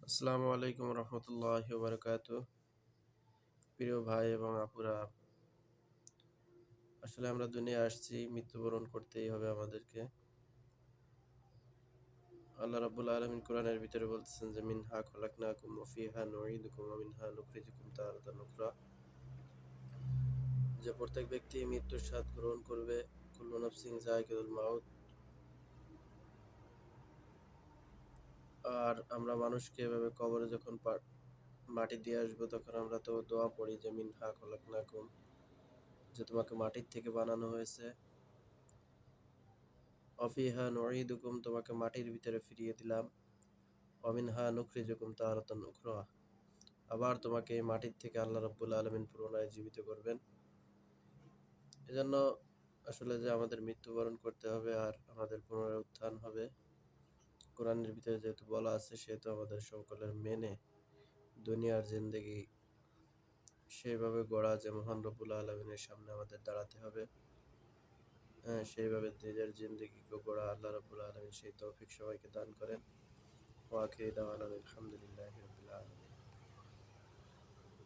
আসসালামু আলাইকুম রহমতুল্লাহি ওয়া বারাকাতুহু। প্রিয় ভাই এবং আপুরা, আসলে আমরা দুনিয়ায় আসছি, মৃত্যুবরণ করতেই হবে আমাদেরকে। আল্লাহ রাব্বুল আলামিন কোরআনের ভিতরে বলতেছেন যে মিনহা খলাকনাকুম ওয়া ফিহা নুঈদুকুম ওয়া মিনহা নুখরিজুকুম তারাতান উখরা। যে প্রত্যেক ব্যক্তি মৃত্যুর স্বাদ গ্রহণ করবে, কুল্লু নাফসিন যায়কাতুল মাউত। আর আমরা মানুষকে এভাবে কবরে যখন মাটি দিয়ে আসবো, তখন আমরা তো দোয়া পড়ি যে মিনহা খলাকনাকুম, যে তোমাকে মাটির থেকে বানানো হয়েছে। অফিহা নুঈদুকুম, তোমাকে মাটির ভিতরে ফিরিয়ে দিলাম। অমিনহা নুখরিজুকুম তারাতান উখরা, আবার তোমাকে এই মাটির থেকে আল্লাহ রাব্বুল আলামিন পুনরায় জীবিত করবেন। এজন্য আসলে যে আমাদের মৃত্যুবরণ করতে হবে আর আমাদের পুনরায় উত্থান হবে, কোরআনের ভিতরে যেহেতু বলা আছে, সেহেতু আমাদের সকলের মেনে দুনিয়ার জিন্দেগি সেইভাবে গড়া যে মহান রব্বুল আলামিনের সামনে আমাদের দাঁড়াতে হবে। সেইভাবে নিজের জিন্দেগিকে গড়া আল্লাহ রাব্বুল আলামিন সেই তৌফিক সবাইকে দান করেন। ওয়া আখিরি দাওয়ানা আলহামদুলিল্লাহি রাব্বিল আলামিন।